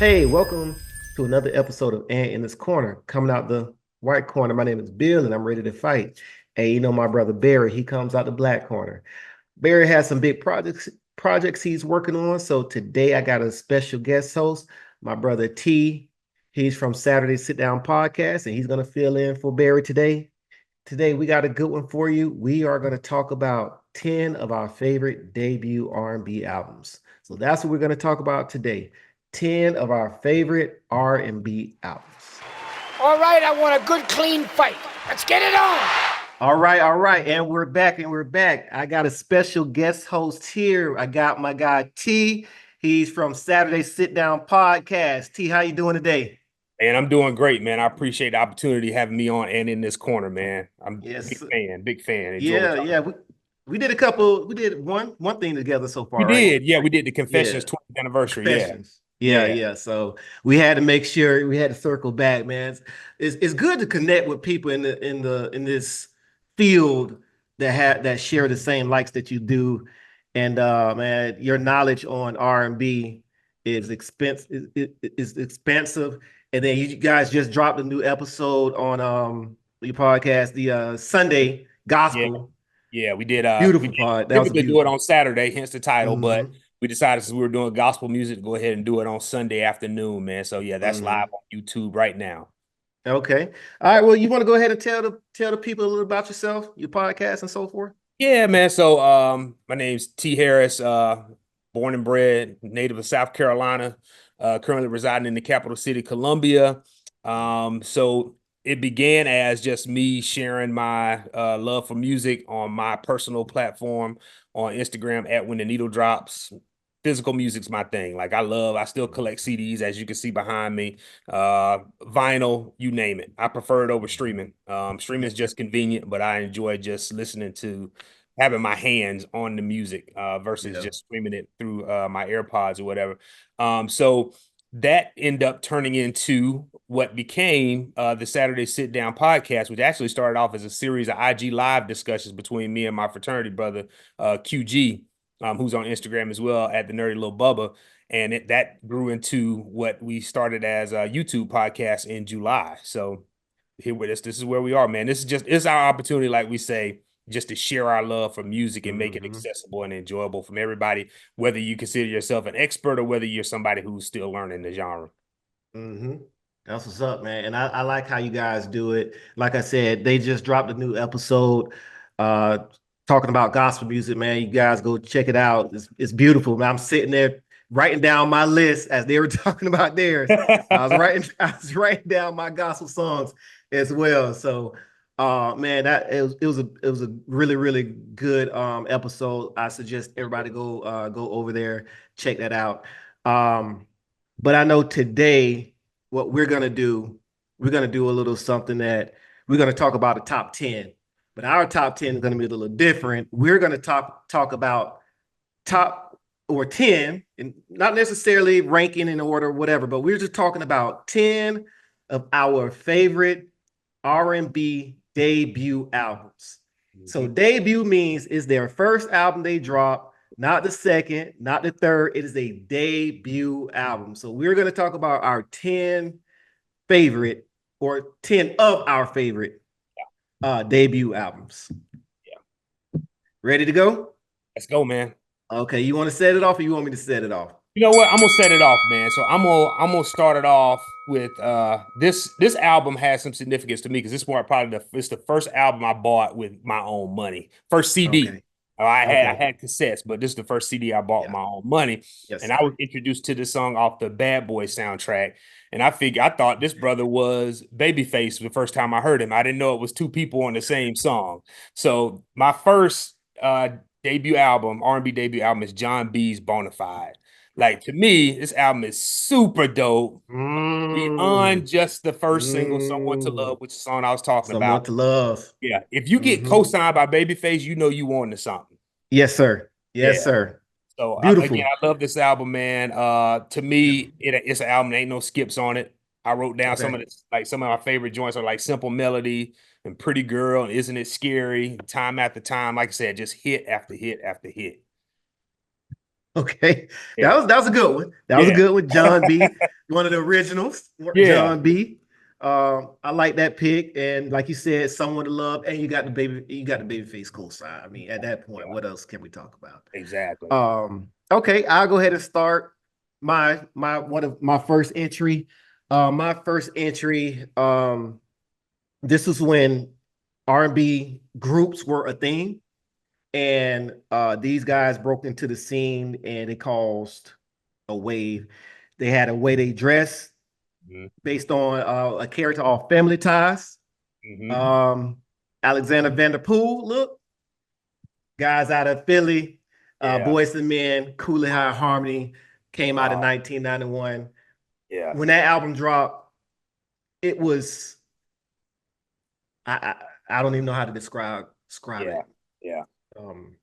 Hey, welcome to another episode of Ant in this Corner. Coming out the white corner, my name is Bill, and I'm ready to fight. Hey, my brother Barry, he comes out the black corner. Barry has some big projects he's working on. So today I got a special guest host, my brother T. He's from Saturday SitDown Podcast, and he's gonna fill in for Barry today. Today we got a good one for you. We are going to talk about 10 of our favorite debut R&B albums. So that's what we're going to talk about today. 10 of our favorite R&B albums. All right, I want a good, clean fight. Let's get it on. All right. And we're back. I got a special guest host here. I got my guy T. He's from Saturday Sit Down Podcast. T, how you doing today? And I'm doing great, man. I appreciate the opportunity having me on and in this corner, man. I'm Yes. big fan. Enjoy Yeah, the yeah. time. We did one thing together so We far, right? did, yeah. We did the Yeah. Confessions 20th anniversary, yeah, Confessions. Yeah, yeah, yeah. So we had to make sure we had to circle back, man. It's good to connect with people in this field that share the same likes that you do. And man, your knowledge on R&B is expensive. And then you guys just dropped a new episode on your podcast, the Sunday yeah, Gospel. yeah. We Beautiful did pod. That was a typically do it beautiful. on Saturday, hence the title, but Hmm. we decided since we were doing gospel music to go ahead and do it on Sunday afternoon, man. So yeah, that's live Hmm. on YouTube right now. Okay. All right. Well, you want to go ahead and tell the people a little about yourself, your podcast, and so forth? Yeah, man. So my name's T. Harris, born and bred, native of South Carolina, currently residing in the capital city, Columbia. So it began as just me sharing my love for music on my personal platform on Instagram at When the Needle Drops. Physical music's my thing. Like I still collect CDs, as you can see behind me, vinyl, you name it. I prefer it over streaming. Streaming is just convenient, but I enjoy just listening to having my hands on the music versus Yeah. just streaming it through my AirPods or whatever. So that ended up turning into what became the Saturday Sit Down Podcast, which actually started off as a series of IG Live discussions between me and my fraternity brother, QG, who's on Instagram as well at the Nerdy Little Bubba. And that grew into what we started as a YouTube podcast in July. So here with us, this is where we are, man. It's our opportunity, like we say, just to share our love for music and make it Hmm. accessible and enjoyable from everybody, whether you consider yourself an expert or whether you're somebody who's still learning the genre. Hmm. That's what's up, man. And I like how you guys do it. Like I said, they just dropped a new episode uh talking about gospel music, man. You guys go check it out. It's beautiful, man. I'm sitting there writing down my list as they were talking about theirs. I was writing down my gospel songs as well. So man, that it was a really, really good episode. I suggest everybody go over there, check that out. Um, but I know today what we're gonna do a little something that we're gonna talk about the top 10. But our top 10 is gonna be a little different. We're gonna talk about top or 10, and not necessarily ranking in order, whatever, but we're just talking about 10 of our favorite R&B debut albums. So Mhm. debut means is their first album they drop, not the second, not the third. It is a debut album. So we're going to talk about our 10 favorite or 10 of our favorite debut albums. Yeah. Ready to go? Let's go, man. Okay, you want to set it off or you want me to set it off? You know what? I'm gonna set it off, man. So I'm gonna start it off with this album has some significance to me because this one probably it's the first album I bought with my own money. First CD. Okay. I Okay. had cassettes, but this is the first CD I bought with Yeah. my own money. Yes, And I sir. was introduced to this song off the Bad Boy soundtrack. And I thought this brother was Babyface the first time I heard him. I didn't know it was two people on the same song. So my first debut album, R&B debut album, is John B's Bonafide. Like to me, this album is super dope. Mm, Beyond just the first single, Someone to mm. Love, which is the song I was talking Someone about. to love. Yeah. If you get Hmm. co-signed by Babyface, you know you on to something. Yes, sir. Yes, Yeah. sir. So again, Beautiful. I love this album, man. To me, it's an album. There ain't no skips on it. I wrote down Okay. some of my favorite joints are like Simple Melody and Pretty Girl and Isn't It Scary? Time after time, like I said, just hit after hit after hit. Okay, Yeah. that was a good one. That was a Yeah. good one. John B, one of the originals. Yeah. John B. I like that pick, and like you said, someone to love, and you got the babyface cosign. I mean, at that point, Yeah. what else can we talk about? Exactly. Okay, I'll go ahead and start my one of my first entry. My first entry. This is when R&B groups were a thing. And these guys broke into the scene and it caused a wave. They had a way they dress Mhm. based on a character off Family Ties. Mhm. Um, Alexander Vanderpool, look, guys out of Philly, Yeah. Boys and Men, Cooley High Harmony came out in Wow. 1991. Yeah. When that album dropped, it was I don't even know how to describe Yeah. it. Yeah. Um, I mean,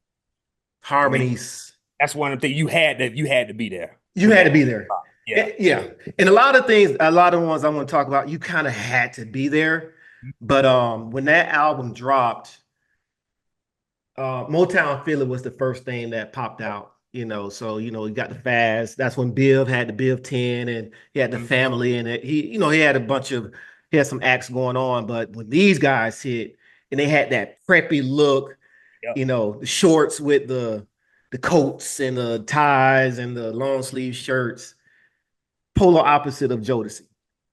harmonies. that's one of the things you had to be there You when had to that be there. yeah. Yeah. And a lot of things, a lot of ones I want to talk about, you kind of had to be there. But when that album dropped, Motown Philly was the first thing that popped out, you know. So, you know, you got the Fast. That's when Biv had the Biv 10 and he had the Mhm. family and it. He had a bunch of he had some acts going on. But when these guys hit and they had that preppy look, Yep. you know, the shorts with the coats and the ties and the long sleeve shirts, polar opposite of Jodeci,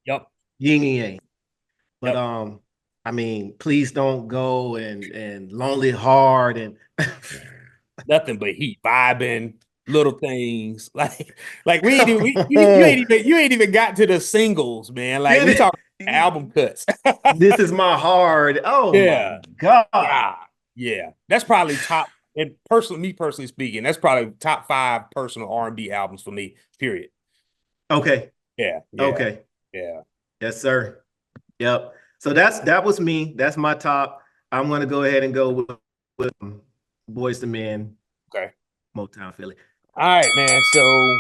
Yep. yin and yang. But Yep. I mean, please don't go and lonely heart and Nothing but heat, vibing, little things like we ain't even you ain't even got to the singles, man. Like we talking album cuts. This is my heart. Oh my Yeah. God. Yeah. Yeah. That's probably top and personally, me personally speaking, that's probably top 5 personal R&B albums for me, period. Okay. Yeah. Yeah. Okay. Yeah. Yes, sir. Yep. So that was me. That's my top. I'm gonna go ahead and go with Boys to Men, Okay. Motown Philly. All right, man. So,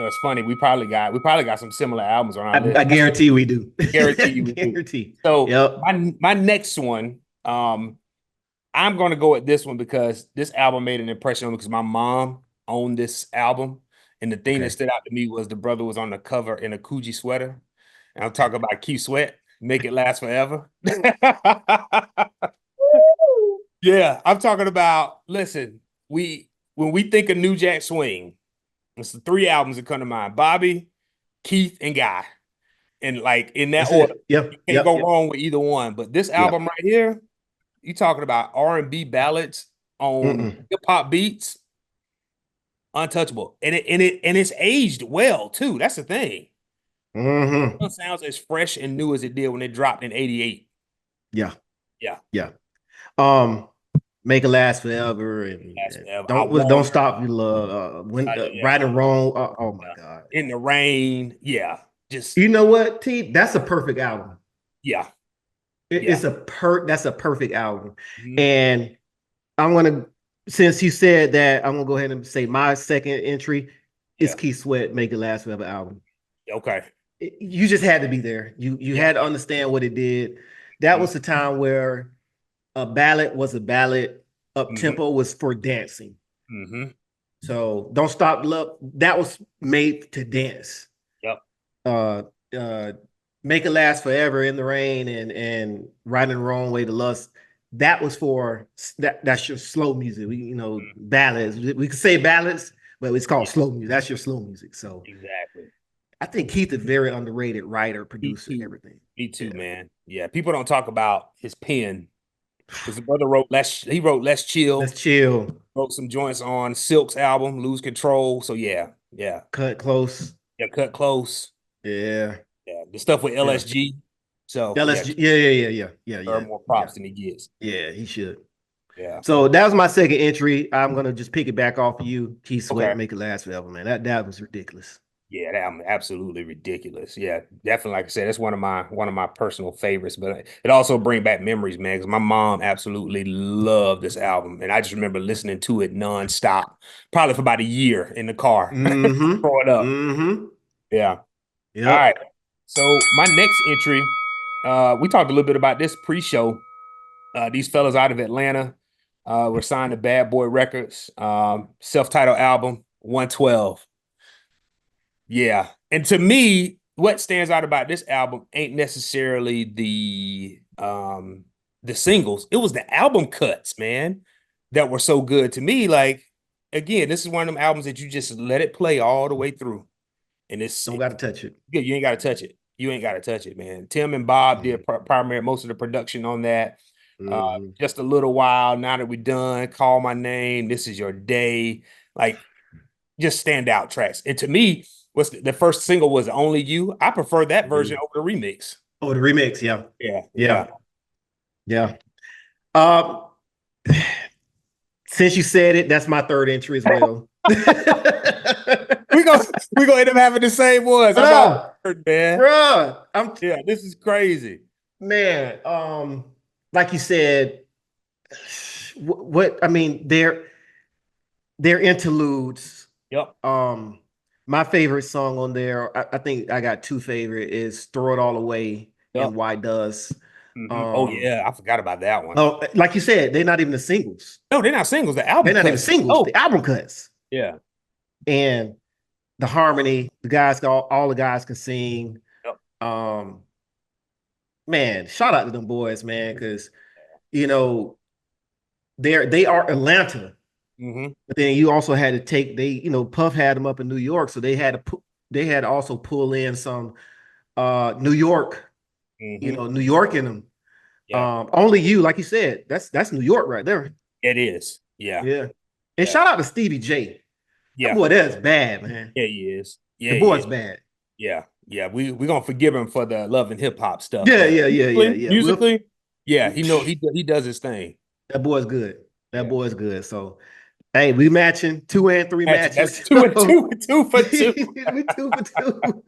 it's funny. We probably got some similar albums on our list. I guarantee we do. Guarantee you we do. Guarantee. So Yep. my next one, I'm gonna go with this one because this album made an impression on me because my mom owned this album. And the thing that Okay. stood out to me was the brother was on the cover in a Coogee sweater. And I'm talking about Keith Sweat, Make It Last Forever. Yeah, I'm talking about, listen, when we think of New Jack Swing, it's the 3 albums that come to mind: Bobby, Keith, and Guy. And like in that That's order, it. Yep. you can't Yep. go Yep. wrong with either one. But this Yep. album right here, you talking about R&B ballads on Mm-mm. hip hop beats, untouchable. And it's aged well too. That's the thing. Mm-hmm. It sounds as fresh and new as it did when it dropped in '88. Yeah. Yeah, Yeah. Um, Make it last forever that's and forever. I want don't stop your love. When yeah, right and wrong. Oh my yeah. God. In the rain. Yeah, just You know what, T? That's a perfect album. yeah, It's yeah. that's a perfect album. Mhm. And I'm gonna since you said that, I'm gonna go ahead and say my second entry is Yeah. Keith Sweat, Make It Last Forever album. Okay. You just had to be there. You Yeah. had to understand what it did. That Mhm. was the time where a ballad was a ballad, up Mhm. tempo was for dancing. Mhm. So don't stop love. That was made to dance. Yep. Uh Make It Last Forever, In the Rain, and Right and Wrong Way to Lust. That was for that's your slow music. Mhm. Ballads. We could say ballads, but it's called Yeah. slow music. That's your slow music. So Exactly. I think Keith is very underrated writer, Me producer, too. everything. Me too, Yeah. man. Yeah. People don't talk about his pen because the brother wrote less. He wrote Less Let's Chill. chill. Wrote some joints on Silk's album, Lose Control. So yeah, yeah, Cut close. yeah. Cut Close. Yeah. Yeah. The stuff with Yeah. LSG. So yeah, LSG. Yeah. more Yeah. props than he gets. Yeah, he should. Yeah. So that was my second entry. I'm gonna just pick it back off of you. Keith Sweat, Okay. Make It Last Forever, man. That was ridiculous. Yeah, that album absolutely ridiculous. Yeah, definitely. Like I said, that's one of my personal favorites. But it also bring back memories, man. Because my mom absolutely loved this album, and I just remember listening to it nonstop, probably for about a year in the car Mm-hmm. growing up. Mm-hmm. Yeah. All Yep. right. So my next entry, we talked a little bit about this pre-show. These fellas out of Atlanta were signed to Bad Boy Records, self-titled album, 112. Yeah. And to me, what stands out about this album ain't necessarily the singles. It was the album cuts, man, that were so good to me. Like, again, this is one of them albums that you just let it play all the way through. And Don't got to touch it. yeah, you ain't got to touch it. You ain't got to touch it, man. Tim and Bob did primary most of the production on that. Just a little while. Now that we're done, call my name. This is your day. Like, just standout tracks. And to me, what's the first single was Only You. I prefer that version over the remix. Oh, the remix, yeah. Yeah. Since you said it, that's my third entry as well. we gonna end up having the same ones. Bruh, man. Bruh, this is crazy. Man, like you said, what I mean, they're interludes. Yep. My favorite song on there, I think I got two favorite, is Throw It All Away and Why Does. Oh yeah, I forgot about that one. Oh, like you said, they're not even the singles. No, they're not singles. The album. They're not even singles. The album cuts. Yeah. And the harmony, the guys, all the guys can sing. Yep. Man, shout out to them boys, man, because they are Atlanta. But then you also had to take Puff had them up in New York, so they had to also pull in some New York, New York in them. Yeah. Only You, like you said, that's New York right there. It is. Yeah. And shout out to Stevie J. Yeah, boy, that's bad, man. Yeah, he is. Yeah, the boy's bad. Yeah. We're gonna forgive him for the love and hip hop stuff. Yeah. Musically, he does his thing. That boy's good. Boy's good. So, hey, we matching 2 and 3 matches. That's two for two. We 2 for 2.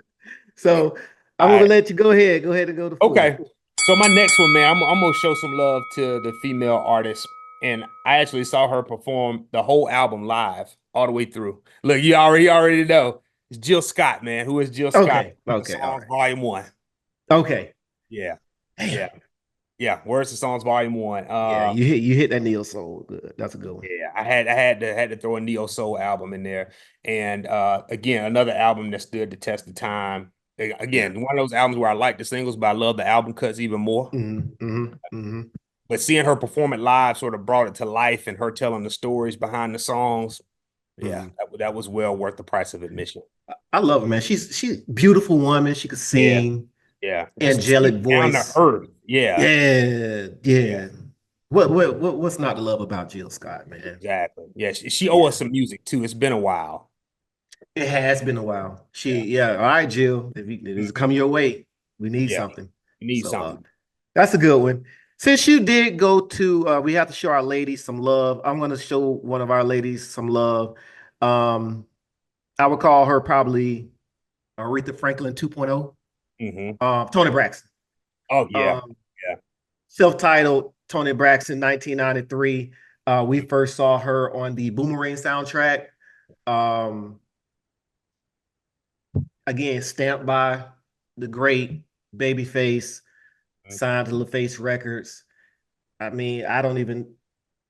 So I'm gonna let you go ahead. Go ahead and go to 4. Okay. So my next one, man, I'm gonna show some love to the female artist, and I actually saw her perform the whole album live all the way through. Look, you already know it's Jill Scott, man. Who is Jill Scott? Okay. Songs Volume 1. Okay. Yeah. Where's the Songs Volume 1? You hit that neo soul. Good. That's a good one. Yeah, I had to throw a neo soul album in there, and again, another album that stood the test of time. Again, one of those albums where I like the singles, but I love the album cuts even more. But seeing her perform it live sort of brought it to life, and her telling the stories behind the songs. Yeah, that was well worth the price of admission. I love her, man. She's a beautiful woman. She could sing. Yeah. Angelic voice. Down to earth. Yeah. What's not to love about Jill Scott, man? Exactly. Yeah, she owes us some music too. It's been a while. It has been a while. All right, Jill. If it's coming your way, we need something. You need something. That's a good one. Since you did go to, we have to show our ladies some love. I'm going to show one of our ladies some love. I would call her probably Aretha Franklin 2.0. Toni Braxton. Oh, yeah. Self-titled Toni Braxton, 1993. We first saw her on the Boomerang soundtrack. Again, stamped by the great Babyface, signed to LaFace Records. I mean,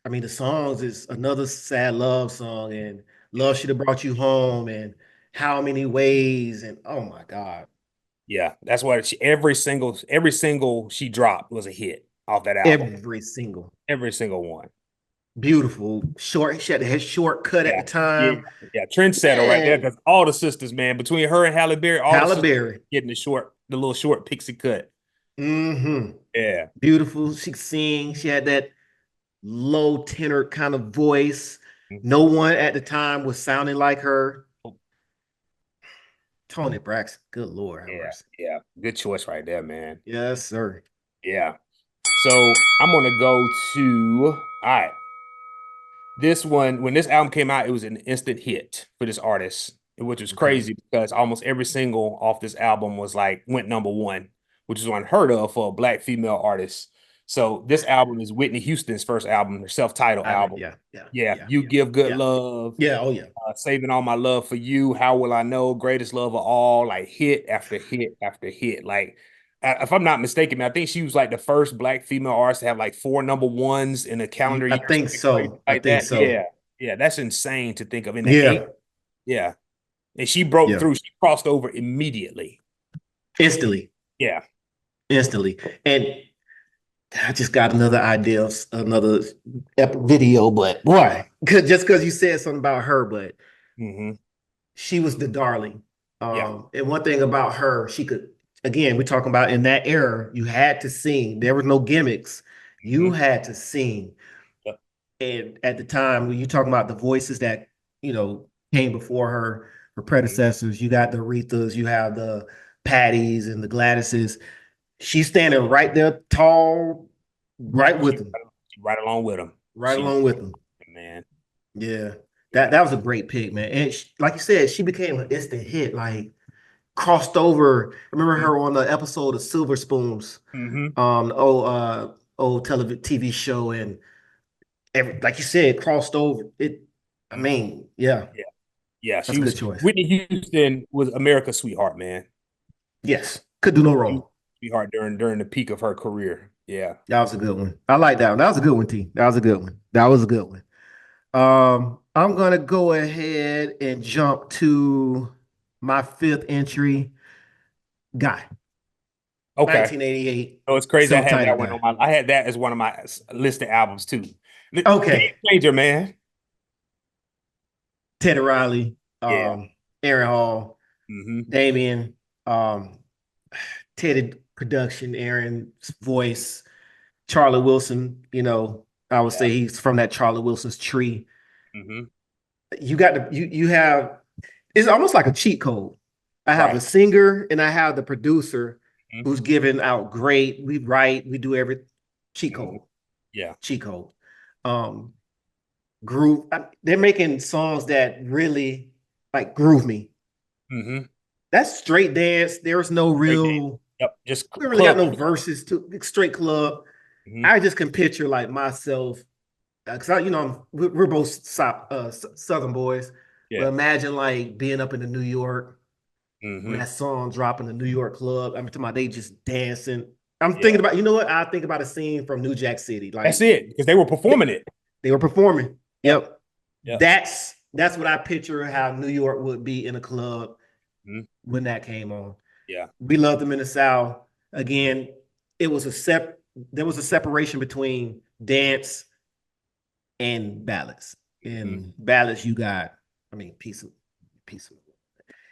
the songs is Another Sad Love Song and Love Should Have Brought You Home and How Many Ways and oh my God. Yeah, that's why every single she dropped was a hit off that album. Every single one. Beautiful. Short. She had a short cut at the time. Yeah, trendsetter right there. Because all the sisters, man, between her and Halle Berry, getting the little short pixie cut. Yeah. Beautiful. She could sing. She had that low tenor kind of voice. No one at the time was sounding like her. Toni Braxton. Good Lord. Yeah. Good choice right there, man. Yes, sir. Yeah. So I'm gonna go to all right. This one, when this album came out, it was an instant hit for this artist, which was crazy because almost every single off this album went number 1, which is unheard of for a Black female artist. So this album is Whitney Houston's first album, her self-titled album. You Give Good Love. Saving All My Love for You. How Will I Know? Greatest Love of All. Like hit after hit after hit. Like, if I'm not mistaken, man, I think she was like the first Black female artist to have like 4 number 1s in a calendar year. I think so. Yeah, that's insane to think of. In the Yeah. And she broke Yeah. through. She crossed over immediately. Instantly. Yeah. Instantly. And I just got another idea of another video, but boy, just because you said something about her, but she was the darling. Yeah. And one thing about her, she could, again, we're talking about in that era, you had to sing. There was no gimmicks. You had to sing. Yep. And at the time, when you talking about the voices that, came before her predecessors, you got the Arethas, you have the Patties and the Gladyses. She's standing right there, tall, right with them. Right along with them. Right along with them. Man. Yeah. That was a great pick, man. And like you said, she became an instant hit, like crossed over. I remember her on the episode of Silver Spoons, old television TV show, and like you said, crossed over. I mean, yeah. Yeah, That's a good choice. Whitney Houston was America's sweetheart, man. Yes. Could do no wrong. Sweetheart during the peak of her career. Yeah. That was a good one. I like that one. That was a good one, T. That was a good one. That was a good one. I'm gonna go ahead and jump to my fifth entry. Guy. Okay. 1988. Oh, it's crazy. I had that Guy. one I had that as one of my listed albums too. Okay. Changer, man. Teddy Riley, Aaron Hall, Damien, Teddy production, Aaron's voice, Charlie Wilson. I would say he's from that Charlie Wilson's tree. You got you have, it's almost like a cheat code. I have a singer and I have the producer who's giving out great. We write, we do every cheat code. Yeah, cheat code. Groove. They're making songs that really like groove me. That's straight dance. There's no real. Yep, just we really got no verses to straight club. I just can picture like myself, because we're both Southern boys. Yeah. But imagine like being up in the New York, when that song dropping the New York club. I'm talking about they just dancing. I'm thinking about, I think about a scene from New Jack City. Like that's it, because they were performing it. They were performing. Yep. That's what I picture how New York would be in a club when that came on. Yeah. We loved them in the South. Again, there was a separation between dance and ballads. In ballads, you got, piece of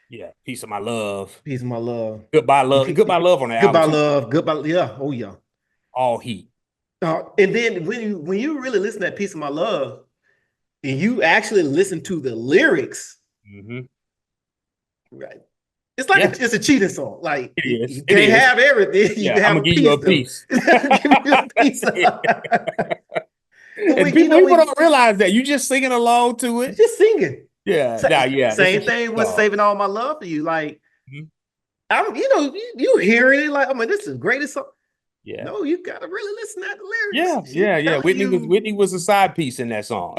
yeah, Piece of My Love. Piece of My Love. Goodbye Love. Goodbye Love on the album. Goodbye Love. Goodbye. Yeah. Oh yeah. All heat. And then when you really listen to that Piece of My Love, and you actually listen to the lyrics, right? It's like it's a cheating song. Like you can't have everything. You have I'm gonna give you a piece. Give you a piece. And people don't realize that you just singing along to it. Just singing. Yeah. Same thing with Saving All My Love for You. Like, you hearing it like, this is the greatest song. Yeah. No, you gotta really listen to the lyrics. Yeah. Whitney was a side piece in that song.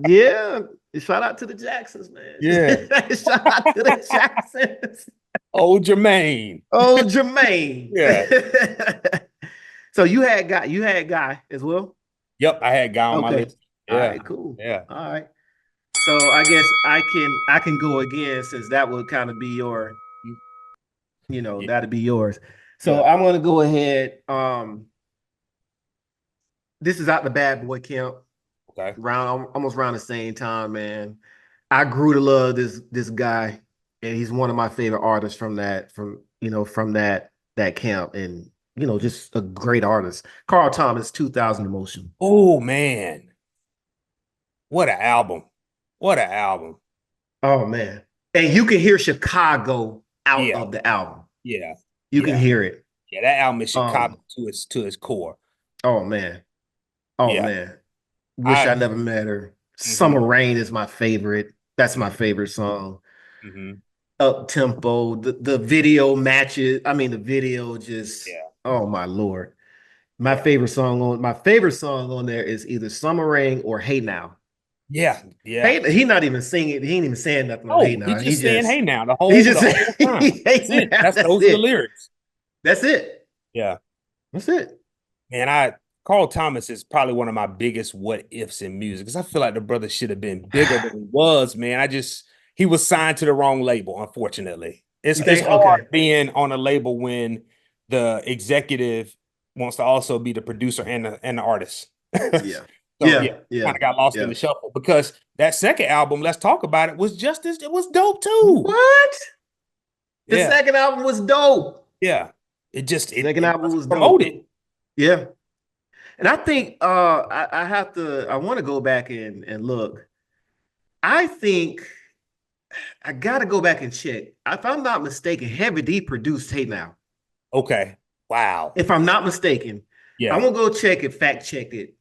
yeah. Shout out to the Jacksons, man. Yeah. Shout out to the Jacksons. Old Jermaine. Yeah. So you had Guy as well? Yep, I had Guy on my list. Yeah. All right, cool. Yeah. All right. So I guess I can go again, since that would kind of be your, that'd be yours. So I'm gonna go ahead. This is out the Bad Boy camp. Okay. Almost around the same time, man. I grew to love this guy, and he's one of my favorite artists from that camp, and just a great artist. Carl Thomas, 2000 Emotion. Oh man, what an album! Oh man, and you can hear Chicago out of the album. Yeah, you can hear it. Yeah, that album is Chicago to its core. Oh man, man. Wish I Never Met Her. Summer Rain is my favorite. That's my favorite song. Up tempo. The video matches. The video just. Oh my Lord. My favorite song on there is either Summer Rain or Hey Now. Yeah. He's not even singing. He ain't even saying nothing on Hey Now. He's just saying Hey Now the whole time. Those are the lyrics. That's it. Yeah. That's it. Man, Carl Thomas is probably one of my biggest what ifs in music, because I feel like the brother should have been bigger than he was, man. he was signed to the wrong label, unfortunately. It's You think? hard Okay. being on a label when the executive wants to also be the producer and the artist. Yeah. So yeah, Yeah. Yeah. kind of got lost in Yeah. the shuffle because that second album, Let's Talk About It, was just as it was dope too. What? The Yeah, second album was dope. yeah. It just Second it album wasn't was dope. promoted. Yeah. And I think I want to go back and look. I think I gotta go back and check. If I'm not mistaken, Heavy D produced Hey Now. Okay. Wow. If I'm not mistaken, I'm Yeah. gonna go check it, fact check it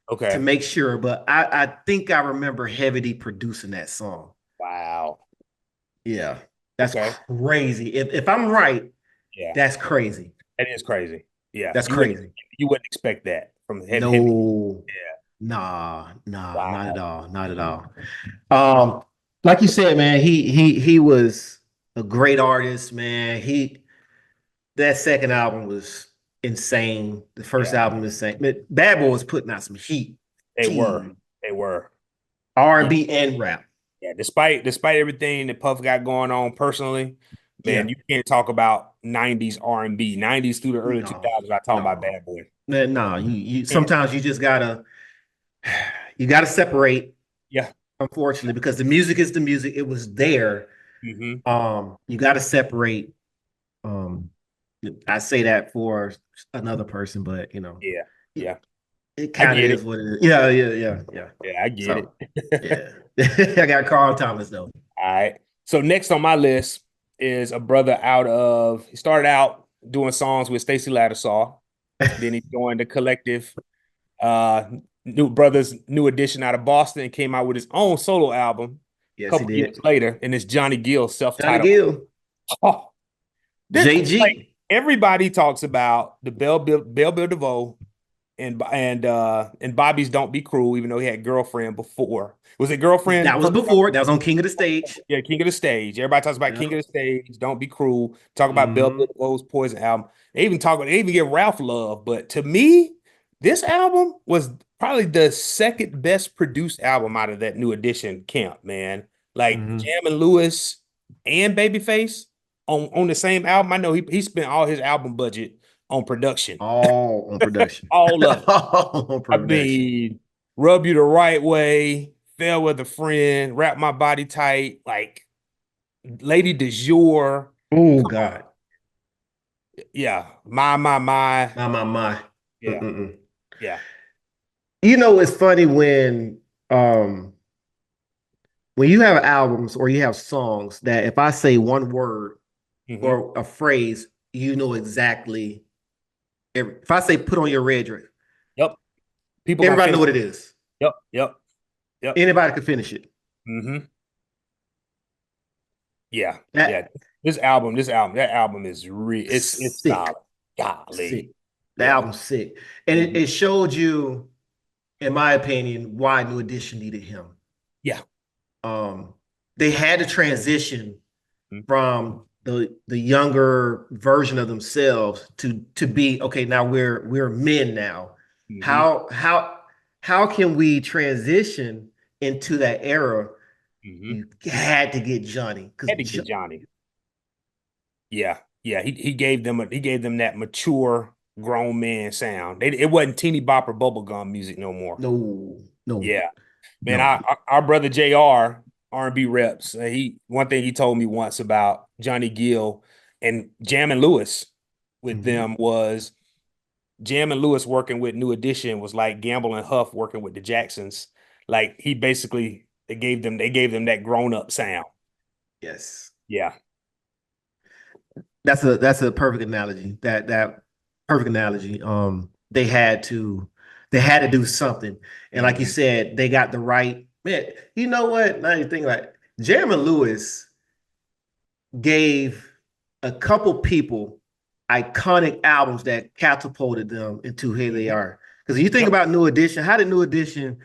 to Okay. make sure. But I think I remember Heavy D producing that song. Wow. Yeah, that's Okay. crazy. If I'm right, Yeah. that's crazy. That is crazy. Yeah. That's crazy. You wouldn't expect that from heavy. No, Yeah. nah, not at Wow. all, not at all. Um, like you said, man, he was a great artist, man. That second album was insane. The first Yeah. album was insane. Bad Boy was putting out some heat. They were. Gee. They were. R&B and rap. Yeah. Despite everything that Puff got going on personally, man, Yeah. you can't talk about 90s R&B. 90s through the early No, 2000s. I talk about no. Bad Boy. Man, no, you Can't. sometimes you just gotta separate, Yeah. unfortunately, because the music is the music. It was there. Mm-hmm. You gotta separate. Um, I say that for another person, but Yeah. Yeah. it I kind of get is it. what it is. Yeah. Yeah, I get So it. yeah, I got Carl Thomas though. All right. So next on my list is a brother he started out doing songs with Stacey Lattisaw. Then he joined the collective, uh, New Edition out of Boston, and came out with his own solo album a Yes, he couple years did. later, and it's Johnny Gill Johnny self-titled. Gill, Oh, like JG. everybody talks about the Bell Bill DeVoe and Bobby's Don't Be Cruel, even though he had girlfriend before. Was it girlfriend? That was before. That was on King of the Stage. Yeah, King of the Stage. Everybody talks about Yeah. King of the Stage. Don't Be Cruel. Talk about Bell Mm-hmm. Biv DeVoe's Poison album. They even give Ralph love. But to me, this album was probably the second best produced album out of that New Edition camp, man. Like Mm-hmm. Jam and Lewis and Babyface on the same album. I know he spent all his album budget on production. All on production. All of it. All on I production. mean, Rub You the Right Way, Fell with a Friend, Wrap My Body Tight, like Lady du Jour. Oh God. Yeah. My. My. Yeah. Mm-mm-mm. Yeah. You know, it's funny when you have albums or you have songs that if I say one word Mhm. or a phrase, you know exactly. If I say put on your red dress, Yep. People gonna everybody know finish what it. it is. Yep. Anybody can finish it. Mm-hmm. Yeah. That Yeah. That album is it's sick. solid. Golly. Sick. The Yeah. album's sick. And Mhm. it showed you, in my opinion, why New Edition needed him. Yeah. They had to transition Mhm. from the younger version of themselves to be okay. Now we're men now. Mhm. How can we transition into that era? Mhm. You had to get Johnny Had to get Johnny. Yeah. He gave them that mature grown man sound. It wasn't teeny bopper bubblegum music no more. No. Yeah. Man, No. our brother JR, R&B reps. One thing he told me once about Johnny Gill and Jam and Lewis with them was Jam and Lewis working with New Edition was like Gamble and Huff working with the Jacksons. Like he basically they gave them that grown up sound. Yes. Yeah. That's a perfect analogy. That perfect analogy. They had to do something. And like you said, they got the right man. You know what? Now you think like Jeremy Lewis gave a couple people iconic albums that catapulted them into who they are. Because you think about New Edition, how did New Edition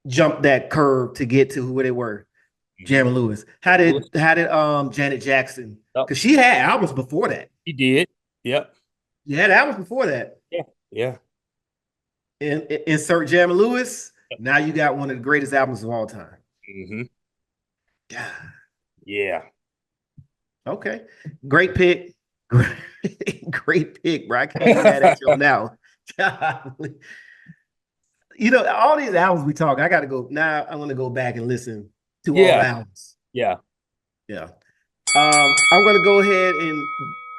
jump that curve to get to where they were? Jeremy Lewis. How did Janet Jackson? Because she had albums before that. He did. Yep. You had albums before that. Yeah. And insert Jeremy Lewis. Now you got one of the greatest albums of all time. Mm-hmm. God. Yeah. Okay. Great pick. Great pick, bro. I can't be mad at you on that one. Golly. You know, all these albums we talk, I gotta go now. I'm gonna go back and listen to all the Yeah. albums. Yeah. Yeah. I'm gonna go ahead and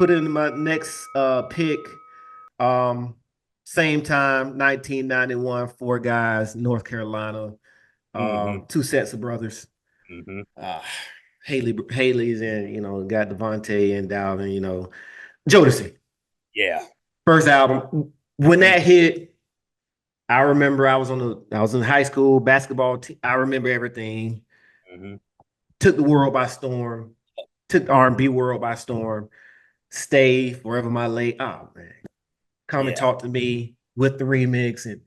put in my next pick. Um, Same time, 1991, four guys, North Carolina, Mm-hmm. two sets of brothers. Mm-hmm. Uh Haley's in, got Devontae and Dalvin, Jodeci. Yeah. First album. When Mm-hmm. that hit, I remember I was in high school basketball team. I remember everything. Mm-hmm. Took the world by storm. Took R&B world by storm. Stay Forever My Late. Oh man. Come and Yeah. talk to me with the remix. And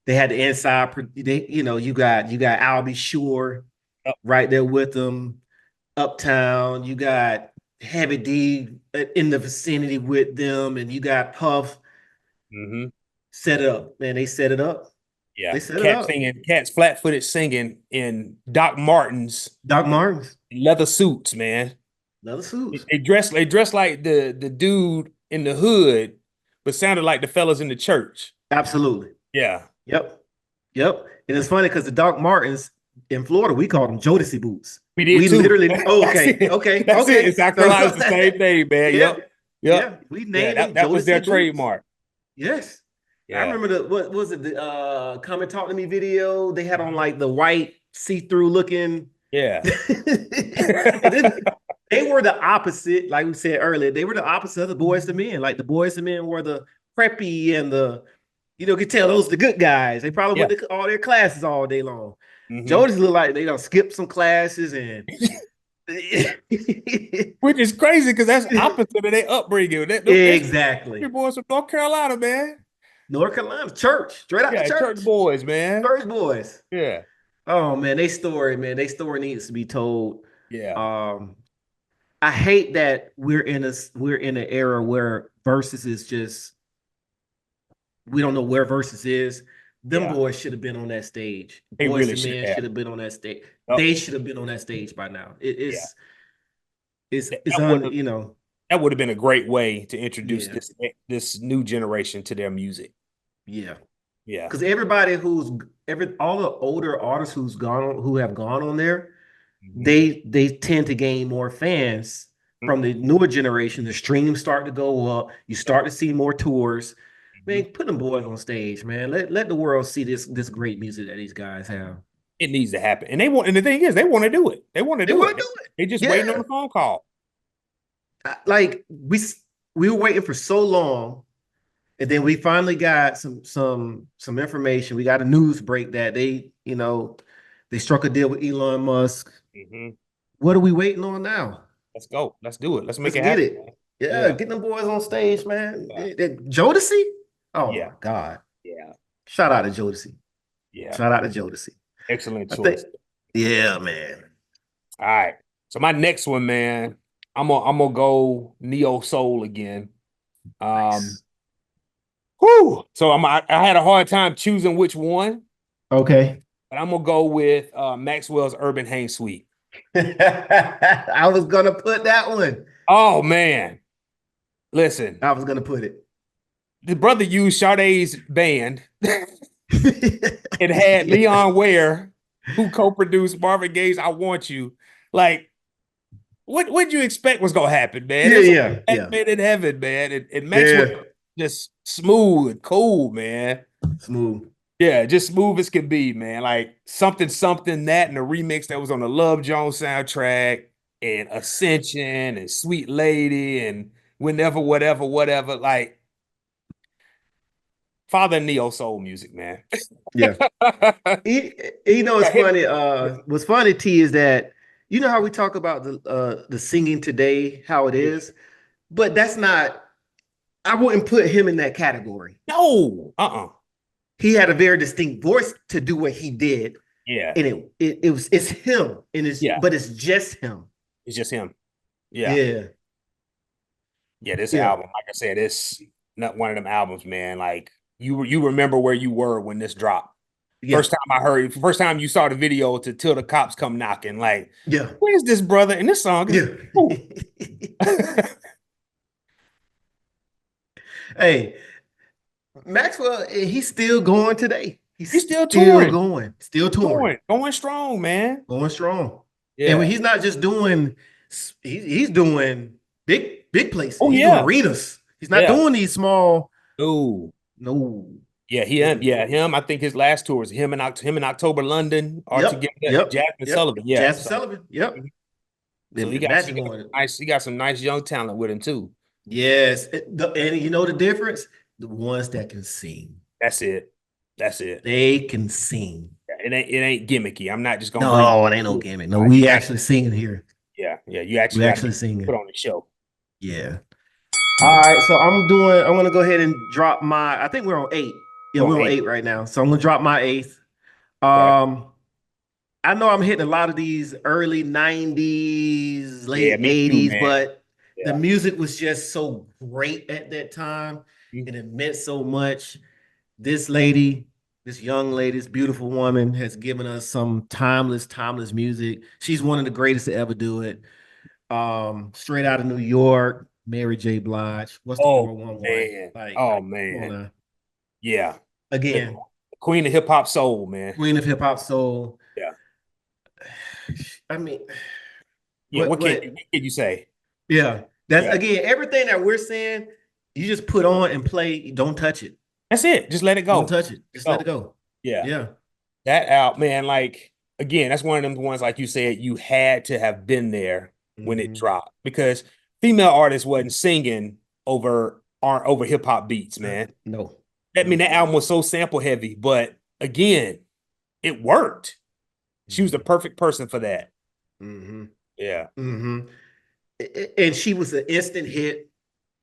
they had the inside, you got I'll Be Sure Yep. right there with them. Uptown, you got Heavy D in the vicinity with them, and you got Puff Mm-hmm. set up. Man, they set it up. Yeah. They set it up. Cats flat-footed singing in Doc Martens Doc Martens, leather suits, man. leather suits. They dressed like the dude in the hood, but sounded like the fellas in the church. Absolutely. Yeah. Yep. Yep. And it's funny because the Doc Martens in Florida, we call them Jodeci boots. We did We too. literally, oh, That's okay, it. okay, That's okay. it. In South Carolina, it's the same thing, man. Yeah, Yep. yeah. Yep. We Yeah, named them that was their Jodeci boots. trademark. Yes. I Yeah. remember what was it, the Come and Talk to Me video? They had on like the white see-through looking. Yeah. And then they were the opposite, like we said earlier. They were the opposite of the Boys to Men. Like the Boys to Men were the preppy and you could tell those are the good guys. They probably Yeah. went to all their classes all day long. Mhm. Jodeci look like they done skipped some classes and Which is crazy because that's opposite of their upbringing. exactly. They're boys from North Carolina, man. North Carolina church, straight out Yeah, the church. church boys, man. Church boys. Yeah. Oh man, they story needs to be told. Yeah. I hate that we're in an era where versus is just we don't know where versus is. Them Yeah. boys should have been on that stage. They Boys really and should Men have. should have been on that stage. Oh. They should have been on that stage by now. It's That would have been a great way to introduce Yeah. this new generation to their music. Yeah. Yeah. Because all the older artists who have gone on there, Mhm. they tend to gain more fans from the newer generation. The streams start to go up. You start to see more tours. Man, put them boys on stage, man. Let the world see this great music that these guys have. It needs to happen. And the thing is, they want to do it. They want to They do want it. to do it. They just Yeah. waiting on the phone call. Like we were waiting for so long, and then we finally got some information. We got a news break that they struck a deal with Elon Musk. Mhm. What are we waiting on now? Let's go. Let's do it. Let's make Let's it get happen. it. Yeah, get them boys on stage, man. Yeah. Jodeci? Oh Yeah. my God. Yeah. Shout out to Jodeci. Yeah. Shout out to Jodeci. Excellent I choice. think, yeah, man. All right. So my next one, man, I'm gonna go neo soul again. Nice. Whew. So I had a hard time choosing which one, Okay. but I'm gonna go with Maxwell's Urban Hang Suite. I was gonna put that one. Oh man. Listen, I was gonna put it. the brother used Sade's band and had Leon Ware, who co-produced Marvin Gaye's I Want You. Like, what'd you expect was gonna happen, man? Yeah. Man in heaven, man. And Maxwell just smooth, cool, man. Smooth. Yeah, just smooth as can be, man. Like something that and the remix that was on the Love Jones soundtrack and Ascension and Sweet Lady and Whenever, Whatever. Like father neo soul music, man. Yeah. It's funny. What's funny, T, is that you know how we talk about the singing today, how it is, but that's not. I wouldn't put him in that category. No, He had a very distinct voice to do what he did. Yeah, and it's him, but it's just him. It's just him. Yeah. This album, like I said, it's not one of them albums, man. Like you remember where you were when this dropped. Yeah. First time you saw the video to Till the Cops Come Knocking, like, Yeah. where's this brother? And this song is Yeah. cool. Hey, Maxwell, he's still going today. He's He's still still touring, going, still touring, going strong, man. going strong. And when Yeah. he's not just doing, he's doing big places. Oh He's doing yeah. arenas. He's not Yeah. doing these small. Oh. No. Yeah, him. I think his last tour was him in October London are Yep. together. Yep. Jasmine Yep. Sullivan. Yeah. Jasmine Sullivan. Yep. So he Imagine going. got some nice young talent with him too. Yes. And you know the difference? The ones that can sing. That's it. They can sing. It ain't gimmicky. I'm not just gonna bring. No, it ain't no gimmick. No, we actually singing here. Yeah. You We actually got actually to singing. put on the show. Yeah. All right, so I'm gonna go ahead and drop I think we're on 8. Yeah, we're on 8 right now. So I'm gonna drop my 8th. Okay. I know I'm hitting a lot of these early 90s, late me too, 80s, man. but the Yeah. music was just so great at that time, Mhm. and it meant so much. This lady, this young lady, this beautiful woman has given us some timeless music. She's one of the greatest to ever do it. Straight out of New York, Mary J. Blige. What's the Oh 411? man. Like, Oh come on man. now. Yeah. Again, Queen of hip hop soul, man. Queen of Hip Hop Soul. Yeah. I mean, Yeah. What what can you say? yeah. That's Yeah. again, everything that we're saying, you just put on and play. Don't touch it. That's it. Just let it go. Don't touch it. Just let it go. Yeah. Yeah. That out, man. Like again, that's one of them ones, like you said, you had to have been there when it dropped because female artists wasn't singing over hip hop beats, man. No. I mean, that album was so sample heavy, but again, it worked. She was the perfect person for that. Mm-hmm. Yeah. Mm-hmm. And she was an instant hit.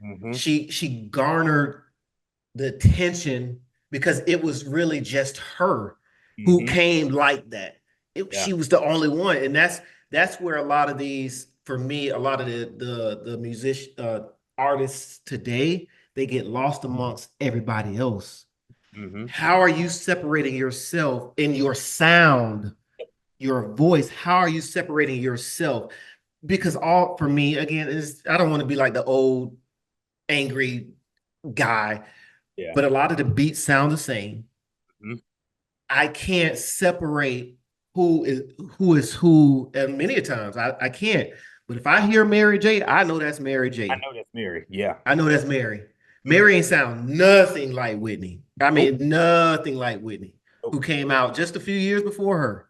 Mm-hmm. She garnered the attention because it was really just her who came like that. She was the only one, and that's where a lot of these, for me, a lot of the musician artists today, they get lost amongst everybody else. How are you separating yourself in your sound, your voice? How are you separating yourself? Because all for me, again, is I don't want to be like the old angry guy. Yeah. But a lot of the beats sound the same. I can't separate who is who, and many times I can't. But if I hear Mary J, I know that's Mary J. I know that's Mary. Yeah. I know that's Mary. Mary ain't sound nothing like Whitney. I mean, nothing like Whitney, who came out just a few years before her.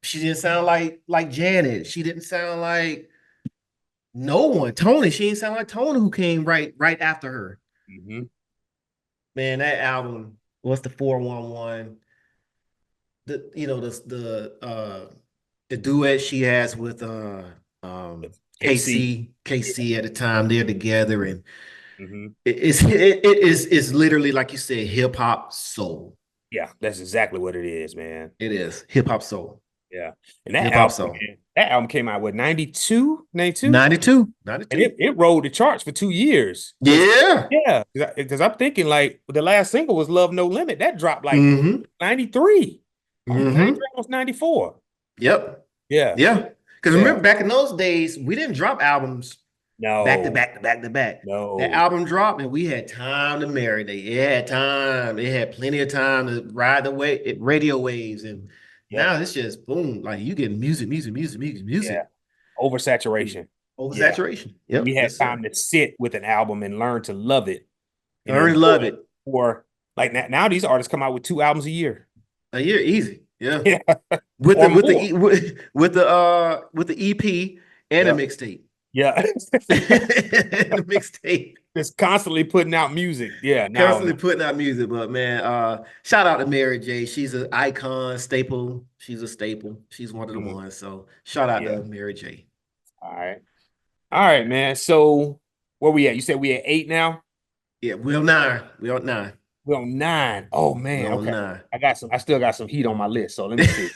She didn't sound like Janet. She didn't sound like no one. Tony, she didn't sound like Tony, who came right after her. Man, that album, what's the 411? The duet she has with KC at the time, they're together, and it's literally, like you said, hip hop soul. Yeah, that's exactly what it is, man. It is hip hop soul. Yeah. And that album came out with 92. And it rode the charts for 2 years. Yeah. Yeah. Because I'm thinking like the last single was Love No Limit. That dropped like 93. 93 was 94. Yep. Yeah. Yeah. Because remember, back in those days, we didn't drop albums back to back. No. That album dropped and we had time to marinate. It had time. It had plenty of time to ride the radio waves. And now it's just boom. Like you get music. Yeah. Oversaturation. Yep. We had time to sit with an album and learn to love it. Learn to love it. Or like now these artists come out with 2 albums a year. A year, easy. Yeah. With the EP and a mixtape. Yeah. The mixtape. Just constantly putting out music. Yeah. Constantly putting out music. But man, shout out to Mary J. She's an icon, staple. She's a staple. She's one of the ones. So shout out to Mary J. All right, man. So where we at? You said we at 8 now? Yeah, we're on 9. We're on 9. We're on 9. Oh man. We're on Okay. 9. I still got some heat on my list. So let me see.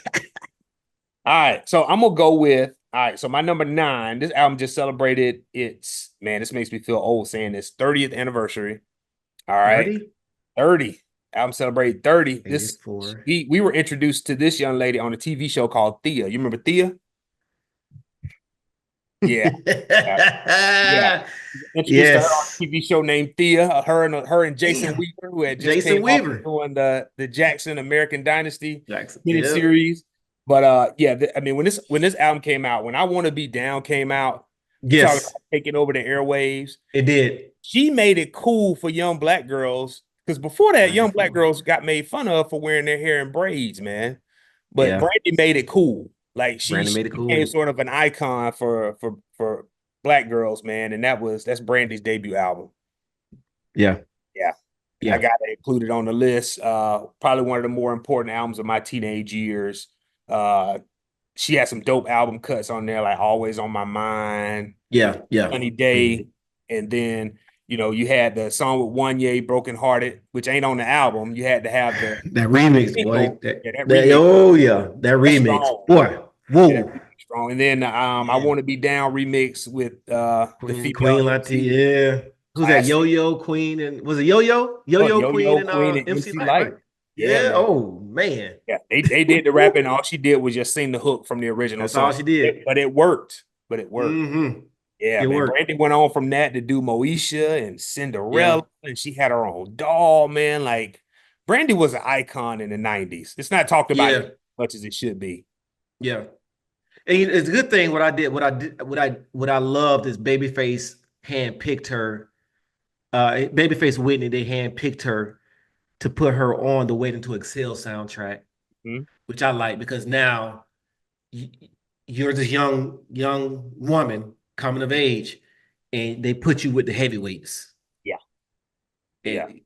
All right. So I'm gonna go with so my number 9, this album just celebrated this makes me feel old saying this 30th anniversary. All right. 30? 30. Album celebrated 30. This 84. we were introduced to this young lady on a TV show called Thea. You remember Thea? Yeah. Yeah. Introduced to her on Yes. a TV show named Thea. Her and Jason Damn. Weaver, who had just Jason came off Weaver. of doing the Jackson American Dynasty Jackson. mini Yep. series. But yeah, I mean, when this album came out, when I Want to Be Down came out, you talking Yes, about taking over the airwaves. it did. She made it cool for young black girls because before that, young black 94. girls got made fun of for wearing their hair in braids, man. But Yeah. Brandy made it cool. Like Brandon she made it became cool. sort of an icon for black girls, man. And that's Brandy's debut album. Yeah. Yeah. Yeah. I got it included on the list. Probably one of the more important albums of my teenage years. She had some dope album cuts on there, like Always on My Mind, Yeah. Yeah. Sunny Day, and then you had the song with Wanye, Broken Hearted, which ain't on the album. You had to have the That remix, boy. single. That remix. Oh yeah, that remix, strong. boy. Yeah, Whoa. strong. And then I Want to Be Down remix with the female Queen MC. Latifah. Yeah. Who's that? Classic. Yo-Yo Queen and was it Yo-Yo? Yo-Yo Queen and Queen and MC MC Light, Light. right? Yeah, Yeah. man. Oh man. Yeah, they did the rapping. All she did was just sing the hook from the original That's song. all she did. But it worked. Mm-hmm. Yeah, It man. worked. Brandy went on from that to do Moesha and Cinderella, and she had her own doll, man. Like Brandy was an icon in the 90s. It's not talked about as much as it should be. Yeah. And it's a good thing what I loved is Babyface handpicked her. Babyface Whitney, they handpicked her to put her on the Waiting to Exhale soundtrack, which I like because now you're this young woman coming of age, and they put you with the heavyweights. Yeah. And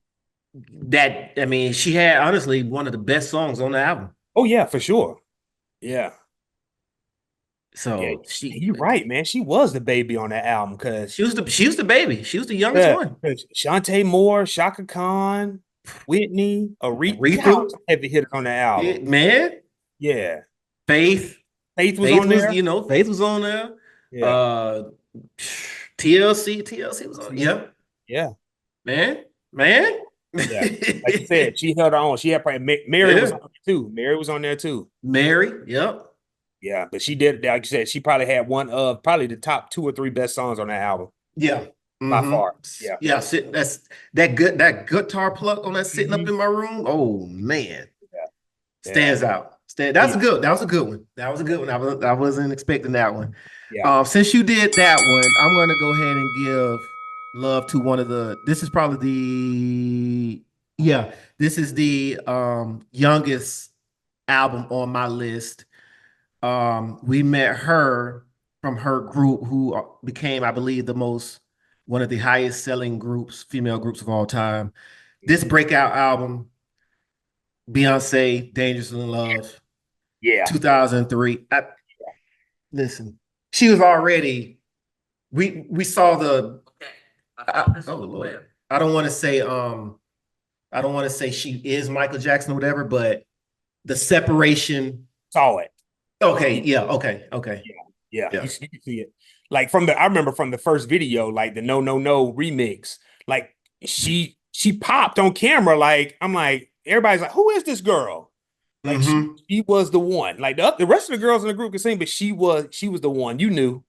that, I mean, she had honestly one of the best songs on the album. Oh yeah, for sure. Yeah. So you're right, man. She was the baby on that album because she was the baby. She was the youngest one. Shantae Moore, Shaka Khan, Whitney, Aretha, heavy hitters on the album. Man. Yeah. Faith was on there. Faith was on there. Yeah. TLC was on. Yeah. Yeah. Man. Yeah. Like you said, she held her own. She had probably Mary was on there too. Mary was on there too. Mary, yep. Yeah, but she did, like you said, she probably had one of probably the top 2 or 3 best songs on that album. Yeah. By far. Yeah. Yeah. That's that guitar pluck on that sitting up in my room. Oh man. Yeah. Stands out. That was a good one. That was a good one. I wasn't expecting that one. Yeah. Since you did that one, I'm gonna go ahead and give love to one of this is probably this is the youngest album on my list. We met her from her group who became, I believe, one of the highest selling female groups of all time. This breakout album, Beyonce, Dangerously in Love. Yeah. 2003. Listen, she was already, we saw oh Lord. I don't want to say she is Michael Jackson or whatever, but the separation. Saw it. Okay. Yeah. Okay. Yeah. You can see it. Like I remember from the first video, like the No remix, like she popped on camera. Like, I'm like, everybody's like, who is this girl? Like she was the one. Like the rest of the girls in the group could sing, but she was the one. You knew.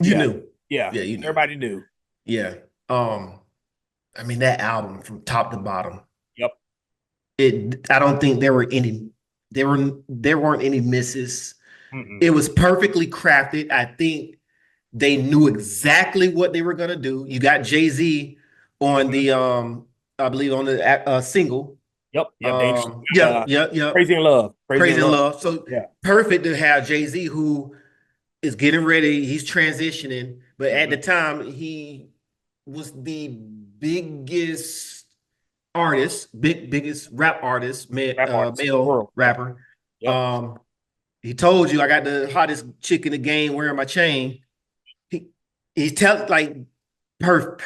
You knew. Yeah. You knew. Everybody knew. Yeah. I mean, that album from top to bottom. Yep. I don't think there weren't any misses. It was perfectly crafted. I think they knew exactly what they were gonna do. You got Jay-Z on the I believe on the single. Yep. Yeah. Crazy in Love. Crazy in Love. So perfect to have Jay-Z, who is getting ready. He's transitioning, but at the time he was the biggest rap artist, male rapper. Yep. He told you I got the hottest chick in the game wearing my chain. He's telling like perfect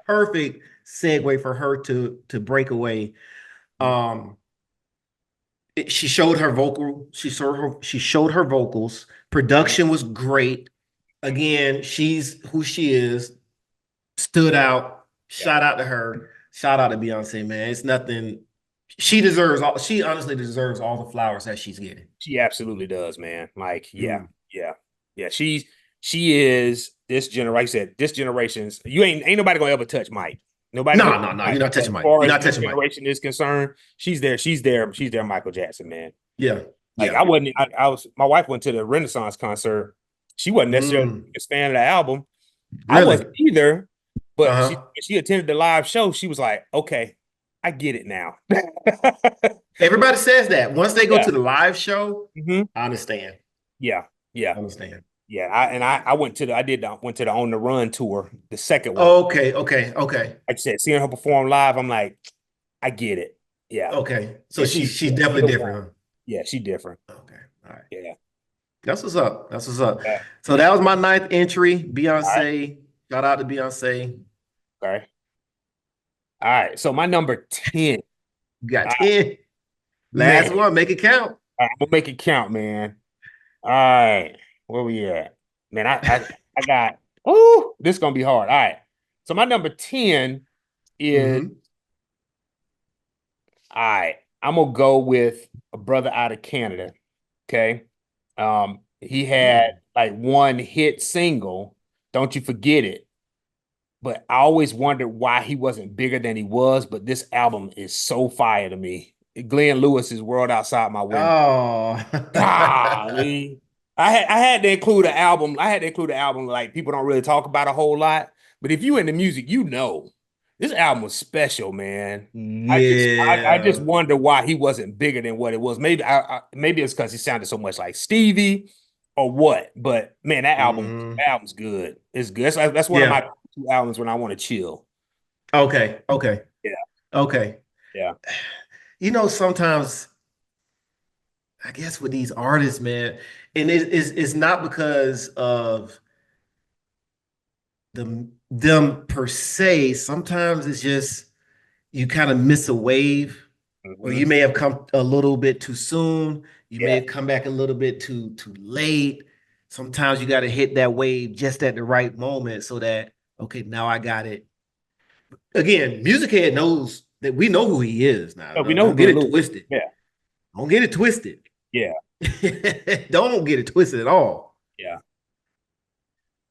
segue for her to break away. She showed her vocals. Production was great. Again, she's who she is. Stood out. Shout out to her. Shout out to Beyonce, man. It's nothing. She honestly deserves all the flowers that she's getting. She absolutely does, man. Like, yeah, Mm. yeah, yeah. She is this generation. Like I said, this generation's you ain't nobody gonna ever touch Mike. Nobody gonna No, touch no, no. You're Mike. not But touching as Mike. far You're as not this touching Mike. generation is concerned, she's there. She's there. She's there. Michael Jackson, man. Yeah. Like Yeah. I wasn't. I was. My wife went to the Renaissance concert. She wasn't necessarily Mm. a fan of the album. I Really? wasn't either. But Uh-huh. she attended the live show. She was like, okay, I get it now. Everybody says that. Once they go Yeah. to the live show, hmm I understand. Yeah. Yeah. I understand. Yeah, I went to the On the Run tour, the second one. Okay, okay, okay, Like I said, seeing her perform live, I'm like, I get it. Yeah, okay. So yeah, she's she definitely the different, one. huh? Yeah, she different. Okay, all right. Yeah. That's what's up. That's what's up. Yeah. So that was my ninth entry. All right. Beyonce. Shout out to Beyonce. Okay. All right. So my number 10. You got Uh, 10. man, Last one. Make it count. I'm gonna make it count, man. All right. Where we at? Man, I got this is gonna be hard. All right. So my number 10 is Mm-hmm. all right. I'm gonna go with a brother out of Canada. Okay. He had like one hit single, Don't You Forget It. But I always wondered why he wasn't bigger than he was. But this album is so fire to me. Glenn Lewis's World Outside My Window. Oh. Golly. I had to include an album. I had to include an album like people don't really talk about a whole lot. But if you into music, you know this album was special, man. I just Yeah. wonder why he wasn't bigger than what it was. Maybe it's because he sounded so much like Stevie or what. But man, Mhm. that album's good. It's good. That's one of my Yeah. two albums when I want to chill. Okay. Okay. Yeah, Okay. yeah. Sometimes I guess with these artists, man, and it's not because of them per se. Sometimes it's just you kind of miss a wave, or hmm you may have come a little bit too soon. You may Yeah. have come back a little bit too late. Sometimes you got to hit that wave just at the right moment so that okay, now I got it. Again, Music Head knows that we know who he is now. So we Don't, know who don't get Glenn it Lewis. twisted. Yeah, Don't get it twisted. yeah, Don't get it twisted at all. yeah.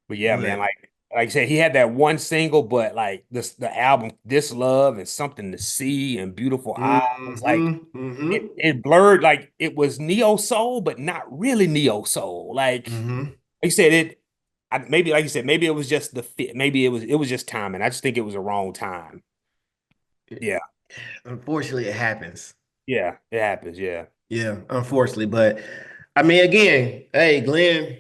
But yeah, man, But like I said, he had that one single, but like the album, This Love and Something to See and Beautiful Eyes, like it blurred, like it was neo soul, but not really neo soul. Like you said, maybe like you said, maybe it was just the fit, maybe it was just timing. I just think it was a wrong time. Yeah, unfortunately, it happens. yeah, it happens. Yeah, Yeah, unfortunately. But I mean, again, hey, Glenn,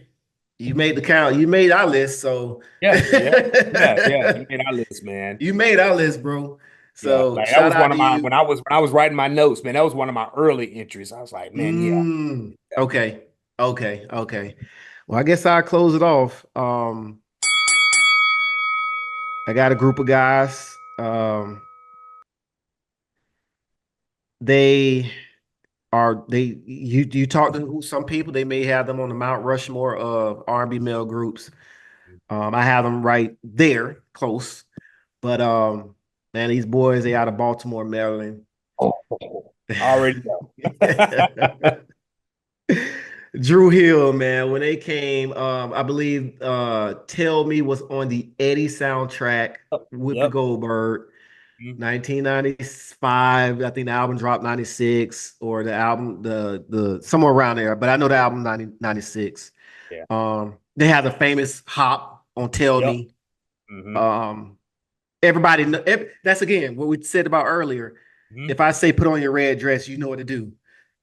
you made the count. You made our list. So yeah, yeah, yeah, yeah. You made our list, man. you made our list, bro. Yeah, So like that shout was out one to of my you. when I was writing my notes, man. That was one of my early entries. I was like, man, yeah. Okay. Okay. Okay. Well, I guess I'll close it off. I got a group of guys. They you talk to some people, they may have them on the Mount Rushmore of R&B male groups. I have them right there, close. But man, these boys, they out of Baltimore, Maryland. Oh, I already know. Drew Hill, man, when they came, I believe Tell Me was on the Eddie soundtrack, Whoopi Yep. Goldberg, Mhm. 1995. I think the album dropped 96, or the album, the somewhere around there, but I know the album 96. Yeah. They have the famous hop on Tell Yep. Me. hmm Um, that's again what we said about earlier. hmm If I say put on your red dress, you know what to do.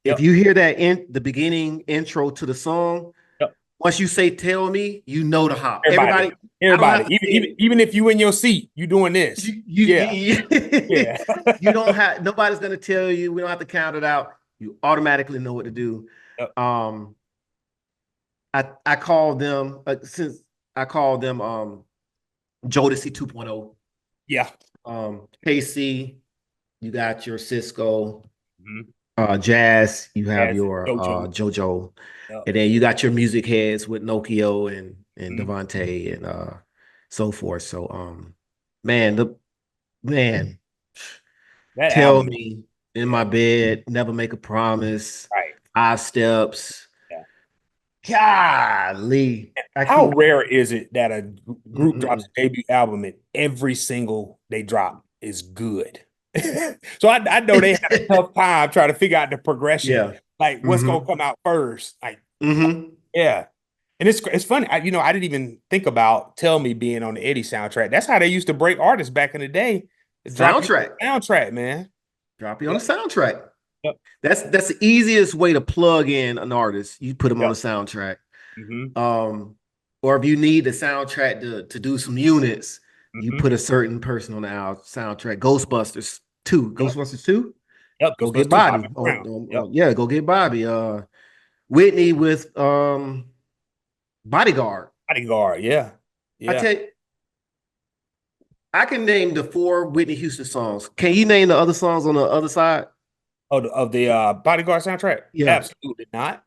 If Yep. you hear that in the beginning intro to the song, Yep. once you say "Tell Me," you know the hop. Everybody. I don't have Everybody. to say it. Even if you in your seat, you doing this. Yeah. Yeah. You don't have nobody's gonna tell you. We don't have to count it out. You automatically know what to do. Yep. I call them since I call them Jodeci 2.0. Yeah. KC, you got your Cisco. Mhm. Jazz, you have As your JoJo. JoJo, Yep. and then you got your music heads with Nokia and Mhm. Devontae and so forth. So man, the man, That Tell album, Me, In yeah, My Bed, Never Make a Promise, right. 5 Steps. Yeah. Golly. I How keep rare is it that a group drops mm-mm. a debut album and every single they drop is good? So I know they had a tough time trying to figure out the progression, Yeah. like what's gonna Mm-hmm. come out first. Like, Mm-hmm. yeah. And it's funny. I didn't even think about Tell Me being on the Eddie soundtrack. That's how they used to break artists back in the day. Drop you Soundtrack. on the soundtrack, man. Drop you on Yep. the soundtrack. Yep. That's the easiest way to plug in an artist. You put them on Yep. the soundtrack. Mm-hmm. Um, or if you need the soundtrack to do some units, you Mm-hmm. put a certain person on the soundtrack. Ghostbusters 2. Yep. Ghostbusters 2. Yep. Go get Ghostbusters 2, Bobby. Bobby Brown. Yep. Yeah, go get Bobby. Whitney with Bodyguard. Bodyguard. Yeah. I Yeah. tell you, I can name the 4 Whitney Houston songs. Can you name the other songs on the other side? Of the Bodyguard soundtrack? Yeah. Absolutely not.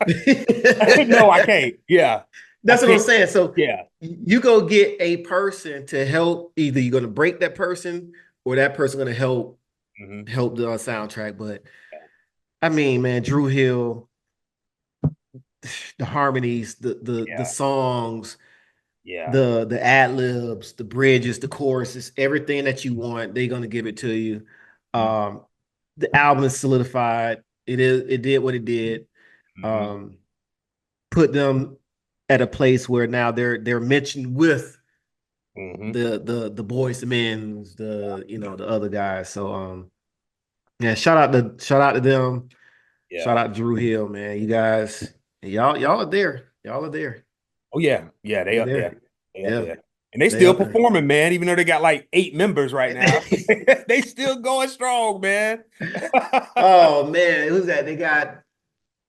No, I That's can't. Yeah. I what I'm can't. saying. So Yeah. you go get a person to help. Either you're going to break that person or that person going to Mm-hmm. help the soundtrack. But I mean, man, Drew Hill, the harmonies, the Yeah. songs, Yeah. the ad libs, the bridges, the choruses, everything that you want, they're gonna give it to you. Mm-hmm. The album is solidified. It did what it did. Mm-hmm. Um, put them at a place where now they're mentioned with Mm-hmm. the Boys the Men's, the other guys. So yeah, shout out to them. Yeah. Shout out to Drew Hill, man. You guys, y'all are there. Y'all are there. Oh yeah. Yeah. They You're up there. there. They up Yeah, there. And they they still up there. performing, man, even though they got like 8 members right now. They still going strong, man. Oh man, who's that? They got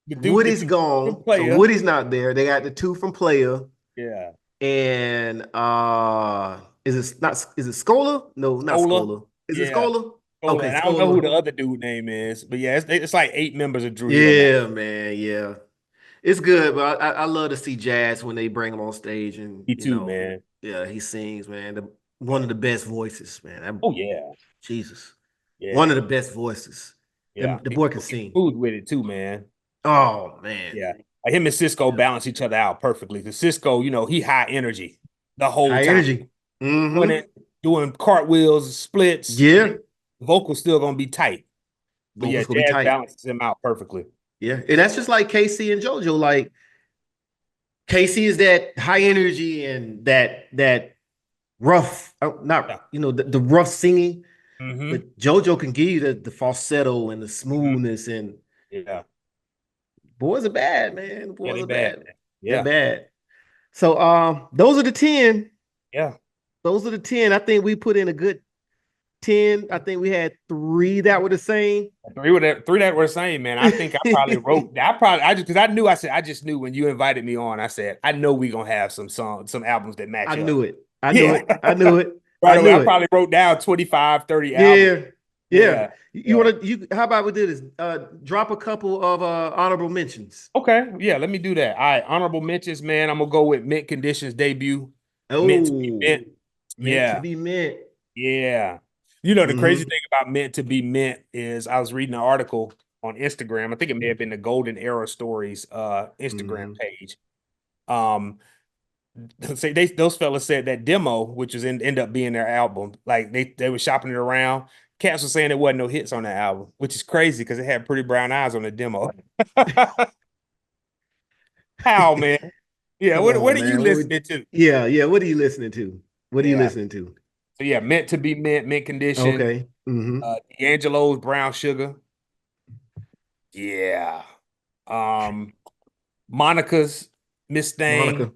The Woody's two gone, so player. Woody's not there. They got the 2 from Player, Yeah. and is it Scola? No, not Scola. Scola. Is it Yeah. Scola? Scola. Okay, And I don't know who the Scola. other dude name is, but yeah, it's like 8 members of Drew Hill now. Yeah, man, yeah. It's good, but I love to see Jazz when they bring him on stage, and Me too, man. yeah, he sings, man. One of the best voices, man. Oh yeah. Jesus, one of Yeah. the best voices. Yeah. The boy can sing. Smooth with it too, man. Oh man, Yeah. Like him and Cisco balance each other out perfectly. Because Cisco, he high energy the whole high time. energy. Doing Mm-hmm. it, doing cartwheels, splits. Yeah, Vocals still gonna be tight. But yeah, vocals gonna be Jazz tight. balances him out perfectly. Yeah, and that's just like KC and JoJo. Like KC is that high energy and that rough, Yeah. not the rough singing, Mm-hmm. but JoJo can give you the falsetto and the smoothness. And Yeah. boys are bad, man. Yeah, Boys they are bad, bad. man. They're Yeah. bad. So those are the 10. Yeah. Those are the 10. I think we put in a good 10. I think we had 3 that were the same. Three that were the same, man. I think I probably wrote. I just because I knew. I just knew when you invited me on. I said I know we gonna have some albums that match I up. knew it. I knew Yeah. it. I knew it. Right I away, knew I it. probably wrote down 25, 30 albums. Yeah. Yeah. Yeah. You Yeah. want to how about we do this? Drop a couple of honorable mentions. Okay. Yeah. Let me do that. All right. Honorable mentions, man. I'm gonna go with Mint Conditions debut. Meant to be Oh, mint. meant to Yeah. be meant. Yeah. The crazy Hmm. thing about Meant to be Mint is I was reading an article on Instagram. I think it may have been the Golden Era Stories Instagram Hmm. page. Um, say those fellas said that demo, which was end up being their album, like they were shopping it around. Cats were saying there wasn't no hits on that album, which is crazy because it had Pretty Brown Eyes on the demo. How, man? Yeah, Come what on, are you man. listening to? Yeah. What are you listening to? What are you Yeah. listening to? So yeah, Meant to be Mint Condition, Okay. D'Angelo's Brown Sugar. Yeah. Monica's Miss Thing. Monica.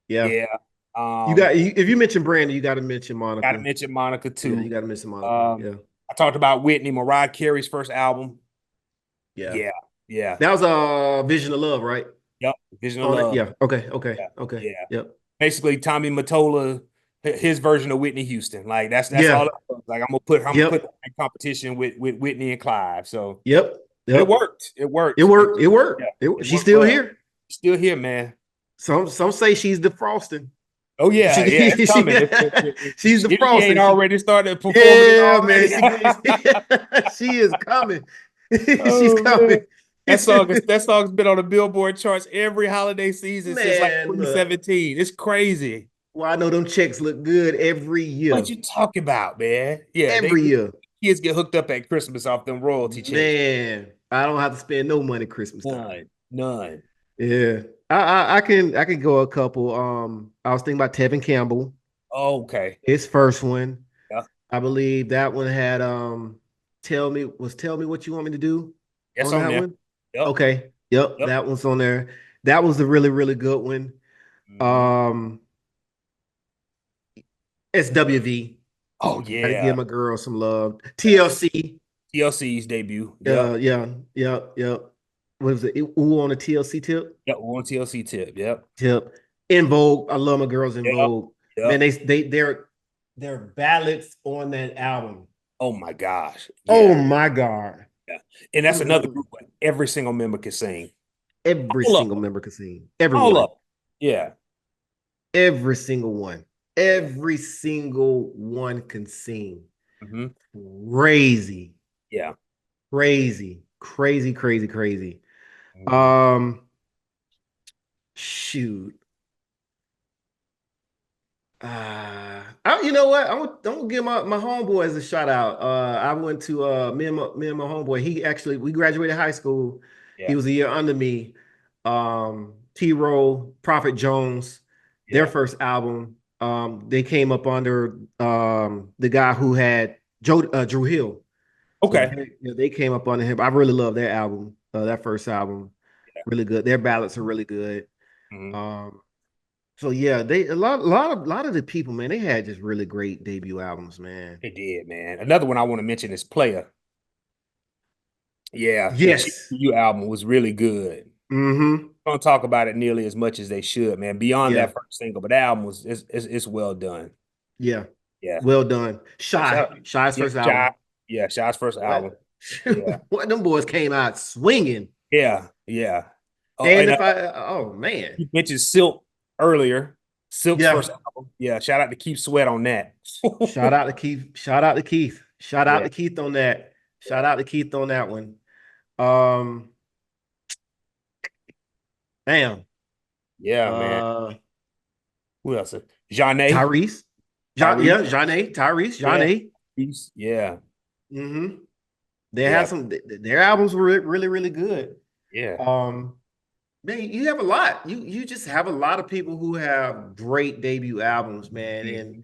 Yeah. Yeah. If you mention Brandon, you got to mention Gotta Monica. mention Monica Yeah, you too. got to mention Monica. Yeah. I talked about Whitney, Mariah Carey's first album. Yeah. Yeah. Yeah. That was a Vision of Love, right? Yep. Vision of On it. Love. Yeah. Okay. Yeah. Yeah. Yep. Basically, Tommy Mottola, his version of Whitney Houston. Like that's Yeah. all it was. Like I'm gonna put Yep. that in competition with Whitney and Clive. So Yep. it worked. It worked. It worked. It worked. Yeah. It She's worked still well. here. Still here, man. Some say she's defrosting. Oh yeah, yeah, it's coming. She's the If he ain't frosting. already started performing it Yeah, man. already. She is coming. She's Oh man. coming. That song's been on the Billboard charts every holiday season since like Man, look. 2017. It's crazy. Well, I know them checks look good every year. What you talking about, man? Yeah, Every year. kids get hooked up at Christmas off them royalty checks. Man, I don't have to spend no money Christmas time. None. Yeah. I can go a couple. I was thinking about Tevin Campbell, Okay. his first one. Yeah. I believe that one had tell me what you want me to do That's on on that there. one. Yep. Okay. Yep, Yep. that one's on there. That was a really, really good one. Mhm. Um SWV. Oh Gotta give yeah. my girl some love. TLC. TLC's debut. Yep. Yeah, yep. What was it? Ooh, on the TLC tip? Yep. One TLC tip. Yep. Tip. In Vogue. I love my girls in Yep. Vogue. Man, Yep. their ballads on that album. Oh my gosh. Oh Yeah. my God. Yeah. And that's another group where every single member can sing. Every All of single them. member can sing. All Everyone. of them. Yeah. Every single one. Yeah. Every single one can sing. Hmm. Crazy. Yeah. Crazy. Crazy, crazy, crazy. Mhm. Um, shoot. You know what? I'm gonna give my homeboys a shout out. I went to me and my homeboy. We graduated high school. He Yeah. was a year under me. T Row, Prophet Jones, their Yeah. first album. They came up under the guy who had Drew Hill. So Okay. they came up under him. I really love their album, that first album. Yeah. Really good. Their ballads are really good. Mhm. Um, so yeah, they a lot of the people, man, they had just really great debut albums, man. It did, man. Another one I want to mention is Player. Yeah, the Yes. GQ album was really good. Mm-hmm. Don't talk about it nearly as much as they should, man. Beyond Yeah. that first single, but the album was it's well done. Yeah. Yeah. Well done. Yeah, shout out. Shy's Yeah, first album. Shy. Yeah, Shy's first album. What? Yeah. What them boys came out swinging. Yeah. Yeah. Oh, And and if I oh man. you mentioned Silk earlier. Silk's Yeah. first album. Yeah. Shout out to Keith Sweat on that. Shout out to Keith. Shout out to Keith. Shout out Yeah. to Keith on that. Shout Yeah. out to Keith on that one. Um, damn. Yeah, man. Uh Who else? Janae. Tyrese. Tyrese. Yeah, Tyrese, Yeah. Johnny. Yeah. Mm-hmm. They had Yeah. their albums were really, really good. Yeah. Um, man, you have a lot. You just have a lot of people who have great debut albums, man. And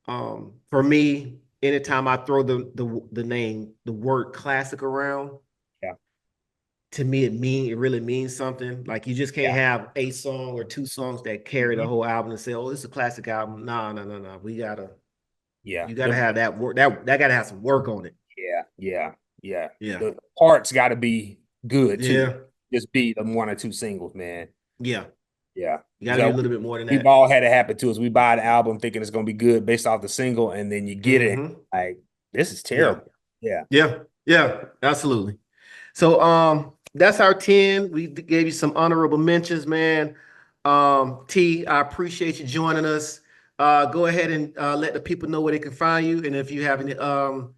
Mhm. for me, anytime I throw the word classic around, Yeah. to me it really means something. Like you just can't Yeah. have a song or two songs that carry the Mhm. whole album and say, "Oh, it's a classic album." No, no, no, no. Yeah. You gotta have that work. That gotta have some work on it. Yeah. Yeah. Yeah. Yeah, The parts got to be good too. yeah, Just be them one or two singles, man. yeah. Yeah. You gotta be a So little bit more than we've that. all had it happen to us. We buy the album thinking it's gonna be good based off the single, and then you get it Hmm. like this is Yeah, terrible. Yeah. yeah, absolutely. So that's our 10. We gave you some honorable mentions, man. T, I appreciate you joining us. Go ahead and let the people know where they can find you, and if you have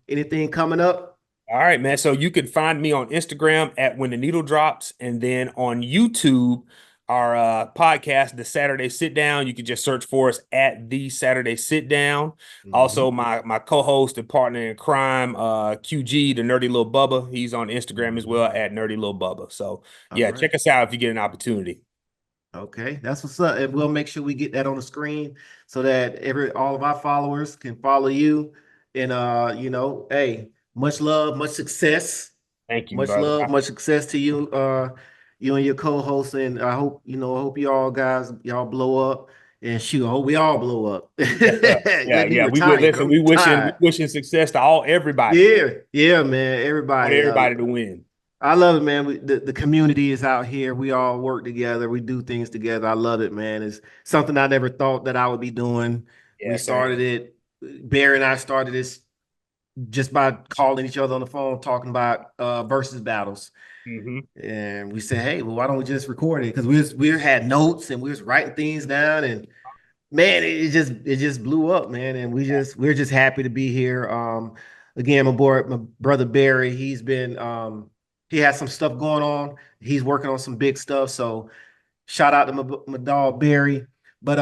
anything coming up. All right, man. So you can find me on Instagram at When the Needle Drops, and then on YouTube, our podcast, The Saturday Sit Down. You can just search for us at The Saturday Sit Down. Also, Mhm. my co-host and partner in crime, QG, the Nerdy Little Bubba. He's on Instagram as well at Nerdy Little Bubba. So All yeah, right. check us out if you get an opportunity. Okay, that's what's up. And we'll make sure we get that on the screen so that all of our followers can follow you. And hey, much love, much success. Thank you, Much brother. love, much success to you, you and your co-host. And I hope you all guys, y'all blow up. And shoot, I hope we all blow up. Yeah, Let me yeah. We would retire. listen. I'm We retired. wishing success to everybody, man. Yeah, man. Want Everybody. everybody to win. I love it, man. The community is out here. We all work together. We do things together. I love it, man. It's something I never thought that I would be doing. We Yeah, started same. it. Barry and I started this just by calling each other on the phone, talking about versus battles. Hmm. And we said, hey, well, why don't we just record it? Because we had notes and we was writing things down. And Man, it just blew up, man, and we're just happy to be here. Again, my brother Barry. He has some stuff going on. He's working on some big stuff. So shout out to my dog Barry. But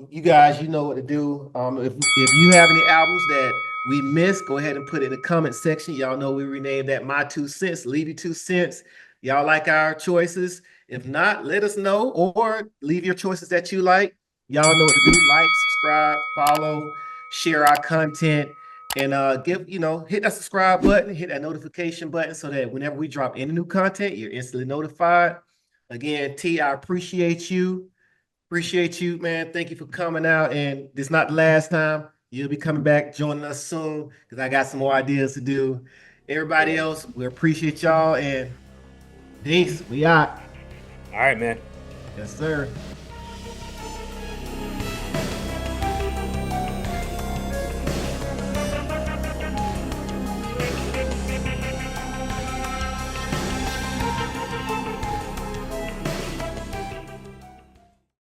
you guys, you know what to do. If you have any albums that we missed, go ahead and put it in the comment section. Y'all know we renamed that My 2 Cents, Leave Your 2 Cents. Y'all like our choices? If not, let us know or leave your choices that you like. Y'all know what to do. Like, subscribe, follow, share our content, and hit that subscribe button, hit that notification button so that whenever we drop any new content, you're instantly notified. Again, T, I appreciate you. Appreciate you, man. Thank you for coming out. And this is not the last time. You'll be coming back, joining us soon, because I got some more ideas to do. Everybody else, we appreciate y'all and peace. We out. All right, man. Yes, sir.